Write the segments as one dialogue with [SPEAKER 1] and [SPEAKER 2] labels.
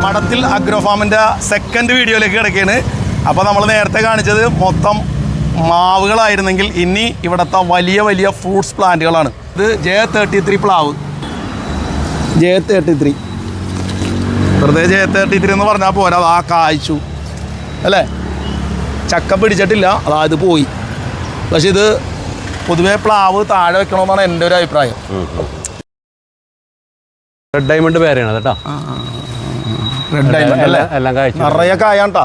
[SPEAKER 1] മഠത്തിൽ അഗ്രോ ഫാമിൻ്റെ സെക്കൻഡ് വീഡിയോയിലേക്ക് കിടക്കുകയാണ്. അപ്പോൾ നമ്മൾ നേരത്തെ കാണിച്ചത് മൊത്തം മാവുകളായിരുന്നെങ്കിൽ ഇനി ഇവിടുത്തെ വലിയ വലിയ ഫ്രൂട്ട്സ് പ്ലാന്റുകളാണ്. ഇത് J33 പ്ലാവ്, J33 വെറുതെ J33 എന്ന് പറഞ്ഞാൽ പോരാ, അത് ആ കായ്ച്ചു അല്ലേ, ചക്ക പിടിച്ചിട്ടില്ല, അതായത് പോയി. പക്ഷെ ഇത് പൊതുവേ പ്ലാവ് താഴെ വെക്കണമെന്നാണ് എൻ്റെ ഒരു അഭിപ്രായം.
[SPEAKER 2] റെഡ് ഡയമണ്ട് പേരാണ് കേട്ടോ,
[SPEAKER 1] റെഡ് ഡയമണ്ട് അല്ലേ, നിറയെ കായാണ്ടാ,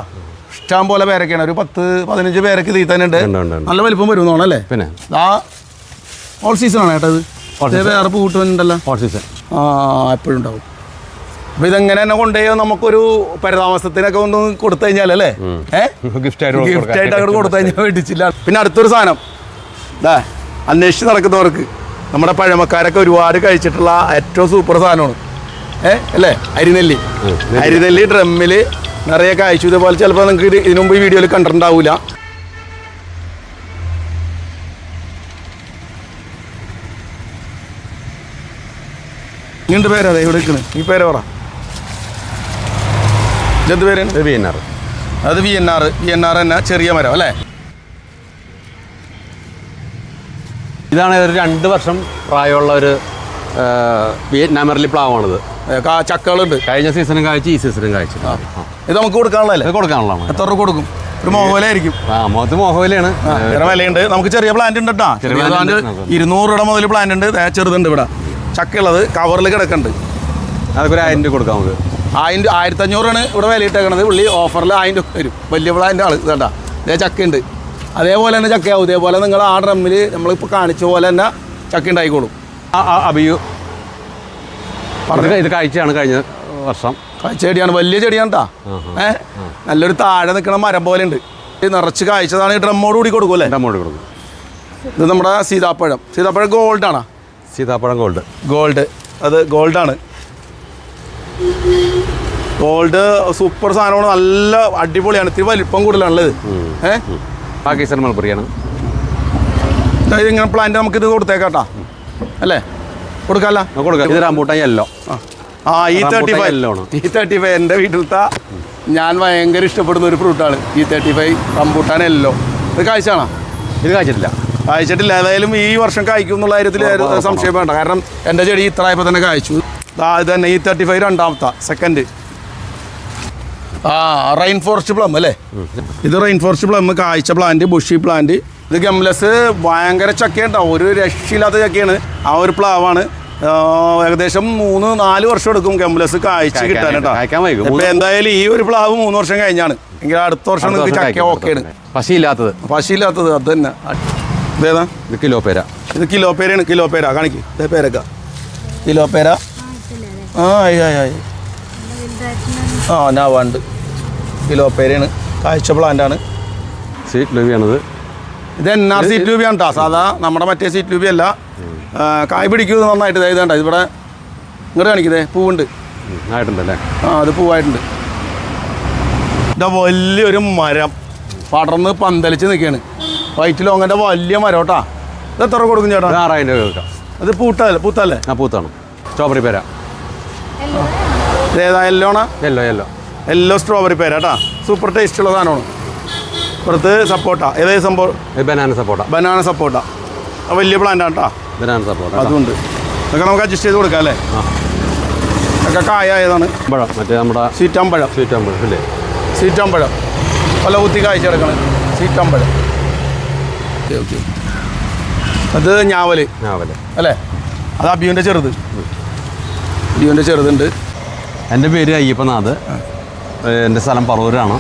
[SPEAKER 1] ഇഷ്ടം പോലെ പേരൊക്കെയാണ്. ഒരു 10-15 പേരൊക്കെ ഇതിൽ തന്നെ ഉണ്ട്. നല്ല വലിപ്പം വരുന്നതാണ് അല്ലേ.
[SPEAKER 2] പിന്നെ
[SPEAKER 1] ആ ഓൾ സീസൺ ആണ് കേട്ടോ. ഇത് വേറെ പൂട്ടുണ്ടല്ലോ,
[SPEAKER 2] ഓൾ സീസൺ
[SPEAKER 1] എപ്പോഴും ഉണ്ടാവും. അപ്പോൾ ഇതെങ്ങനെ തന്നെ കൊണ്ടുപോയി നമുക്കൊരു പരിതാമസത്തിനൊക്കെ ഒന്ന് കൊടുത്തു കഴിഞ്ഞാൽ അല്ലേ, ഗിഫ്റ്റായിട്ട് അങ്ങോട്ട് കൊടുത്തു കഴിഞ്ഞാൽ മേടിച്ചില്ല. പിന്നെ അടുത്തൊരു സാധനം അന്വേഷിച്ച് നടക്കുന്നവർക്ക്, നമ്മുടെ പഴമക്കാരൊക്കെ ഒരുപാട് കഴിച്ചിട്ടുള്ള ഏറ്റവും സൂപ്പർ സാധനമാണ് അല്ലേ, അരിനെല്ലി ഡ്രമ്മിൽ നിറയെ കായ്ച്ചു. ഇതേപോലെ ചിലപ്പോൾ നിങ്ങൾക്ക് ഇതിനു മുമ്പ് ഈ വീഡിയോയിൽ കണ്ടിട്ടുണ്ടാവില്ല. ഇങ്ങനത്തെ പേരതെ ഇവിടെ നിൽക്കുന്നത്, ഈ പേര് പറ, ഇതെന്ത് പേരാണ്?
[SPEAKER 2] VNR.
[SPEAKER 1] അത് VNR തന്നെ, ചെറിയ മരം അല്ലേ.
[SPEAKER 2] ഇതാണ് ഒരു 2 വർഷം പ്രായമുള്ള ഒരു വിയറ്റ്നാമർലി പ്ലാവാണിത്.
[SPEAKER 1] ചക്കകളുണ്ട്,
[SPEAKER 2] കഴിഞ്ഞ സീസണും കായ്ച്ചു, ഈ സീസണും കായ്ച്ചു.
[SPEAKER 1] ഇത് നമുക്ക് കൊടുക്കാനുള്ളതല്ലേ?
[SPEAKER 2] കൊടുക്കാനുള്ളതാണ്.
[SPEAKER 1] എത്ര രൂപ കൊടുക്കും? ഒരു മോഹവിലയായിരിക്കും.
[SPEAKER 2] മുഖത്ത് മോഹവിലയാണ്,
[SPEAKER 1] വേറെ വിലയുണ്ട്. നമുക്ക് ചെറിയ പ്ലാന്റ് ഉണ്ട് കേട്ടോ, ചെറിയ പ്ലാന്റ് 200 രൂപ മുതൽ പ്ലാന്റ് ഉണ്ട്. ചെറുതുണ്ട് ഇവിടെ, ചക്കയുള്ളത് കവറിൽ കിടക്കുന്നുണ്ട്.
[SPEAKER 2] അതൊക്കെ ഒരു 1000 രൂപ കൊടുക്കാം നമുക്ക്.
[SPEAKER 1] 1500 ഇവിടെ വില ഇട്ടേക്കണത്. പുള്ളി ഓഫറിൽ 1000 രൂപ വരും. വലിയ പ്ലാന്റ് ആൾ കേട്ടാ. ഇതേ ചക്കയുണ്ട്, അതേപോലെ തന്നെ ചക്കയാവും. ഇതേപോലെ നിങ്ങൾ ആ ഡ്രമ്മിൽ നമ്മളിപ്പോൾ കാണിച്ച പോലെ തന്നെ ചക്ക ഉണ്ടായിക്കോളും.
[SPEAKER 2] അബിയു ഇത് കാഴ്ചയാണ് കഴിഞ്ഞ വർഷം.
[SPEAKER 1] ചെടിയാണ്, വലിയ ചെടിയാണ് കേട്ടോ. നല്ലൊരു താഴെ നിൽക്കണ മരം പോലെ ഉണ്ട്. നിറച്ച് കായ്ച്ചതാണ്. ഈ ഡ്രമ്മോട് കൂടി കൊടുക്കും അല്ലേ?
[SPEAKER 2] ഡ്രമ്മോട് കൊടുക്കും.
[SPEAKER 1] ഇത് നമ്മുടെ സീതാപ്പഴം ഗോൾഡാണോ?
[SPEAKER 2] സീതാപ്പഴം
[SPEAKER 1] ഗോൾഡ്, അത് ഗോൾഡാണ്. ഗോൾഡ് സൂപ്പർ സാധനമാണ്, നല്ല അടിപൊളിയാണ്. ഇത്തിരി വലിപ്പം കൂടുതലാണുള്ളത്.
[SPEAKER 2] പാകിസ്ഥാൻ മൾബറിയാണ്.
[SPEAKER 1] ഇങ്ങനെ പ്ലാന്റ് നമുക്ക് ഇത് കൊടുത്തേക്കാട്ടാ അല്ലേ, കൊടുക്കാമല്ലോ.
[SPEAKER 2] ഇത് റംബൂട്ടാൻ യെല്ലോ.
[SPEAKER 1] E35 എൻ്റെ വീട്ടിലത്തെ ഞാൻ ഭയങ്കര ഇഷ്ടപ്പെടുന്ന ഒരു ഫ്രൂട്ടാണ് E35 റംബൂട്ടാൻ യെല്ലോ. ഇത് കായ്ച്ചാണോ?
[SPEAKER 2] ഇത് കായ്ച്ചിട്ടില്ല.
[SPEAKER 1] ഏതായാലും ഈ വർഷം കായ്ക്കും എന്നുള്ള കാര്യത്തിൽ സംശയം വേണ്ട. കാരണം എൻ്റെ ചെടി ഇത്ര ആയപ്പോൾ തന്നെ കായ്ച്ചു. ഇത് തന്നെ E35 രണ്ടാമത്തെ സെക്കൻഡ്. റെയിൻ ഫോറസ്റ്റ് പ്ലം അല്ലേ, ഇത് റെയിൻ ഫോറസ്റ്റ് പ്ലം കായ്ച്ച പ്ലാന്റ്, ബുഷി പ്ലാന്റ്. ഇത് ഗംലസ് ഭയങ്കര ചക്കയുണ്ടാവും, ഒരു രക്ഷയില്ലാത്ത ചക്കയാണ്. ആ ഒരു പ്ലാവാണ്. ഏകദേശം 3-4 വർഷം എടുക്കും ഗംലസ് കായ്ച്ച് കിട്ടാൻ കേട്ടോ. ഇപ്പം എന്തായാലും ഈ ഒരു പ്ലാവ് 3 വർഷം കഴിഞ്ഞാണ്, എങ്കിൽ അടുത്ത വർഷം നിങ്ങൾക്ക് ചക്ക ഓക്കെയാണ്. പശിയില്ലാത്തത് അത് തന്നെ. ഇതേതാ?
[SPEAKER 2] ഇത് കിലോപേര.
[SPEAKER 1] ഇത് കിലോപേര കാണിക്ക്. ഇതേ പേരക്ക കിലോപേര. ഞാൻ വേണ്ട കിലോപേരയാണ്, കാഴ്ച പ്ലാന്റാണ്.
[SPEAKER 2] സീറ്റ് ലൂബിയാണിത്.
[SPEAKER 1] ഇത് NR സീറ്റ് ലൂബിയാണ് കേട്ടോ, സാധാ നമ്മുടെ മറ്റേ സീറ്റ് ലൂബി അല്ല. കായ് പിടിക്കുന്നത് നന്നായിട്ട്. ഇതാണ്ട ഇവിടെ ഇങ്ങോട്ട് കാണിക്കുന്നേ, പൂവുണ്ട്
[SPEAKER 2] ആയിട്ടുണ്ടല്ലേ.
[SPEAKER 1] അത് പൂവായിട്ടുണ്ട്. ഇതാ വലിയൊരു മരം പടർന്ന് പന്തലിച്ച് നിൽക്കുകയാണ്. വൈറ്റ് ലോങ്ങൻ്റെ വലിയ മരം കേട്ടാ. ഇത് എത്ര കൊടുക്കും ചേട്ടാ?
[SPEAKER 2] 6000 രൂപ കൊടുക്കാം.
[SPEAKER 1] അത് പൂത്താണ്.
[SPEAKER 2] പൂത്താണ്. സ്ട്രോബെറി പേര.
[SPEAKER 1] ഏതാ? യെല്ലോണാ? യെല്ലോ സ്ട്രോബെറി പേര കേട്ടാ. സൂപ്പർ ടേസ്റ്റ് ഉള്ള സാധനമാണ്. പുറത്ത് സപ്പോട്ട. ഏതായത് സംഭവം? ബനാന സപ്പോട്ട. വലിയ പ്ലാന്റാണ് കേട്ടോ. അതുകൊണ്ട് ഇതൊക്കെ നമുക്ക് അഡ്ജസ്റ്റ് ചെയ്ത് കൊടുക്കാം അല്ലേ. ഒക്കെ കായതാണ്.
[SPEAKER 2] മറ്റേ നമ്മുടെ
[SPEAKER 1] സീറ്റാമ്പഴം അല്ലേ, സീറ്റാമ്പഴം പല കുത്തി കായ്ച്ചെടുക്കണം. സീറ്റാമ്പഴം. അത് ഞാവല് അല്ലേ, അത് അബിയുൻ്റെ ചെറുതുണ്ട്.
[SPEAKER 2] എൻ്റെ പേര് അയ്യപ്പനാഥ്. എൻ്റെ സ്ഥലം പറവൂരാണ്.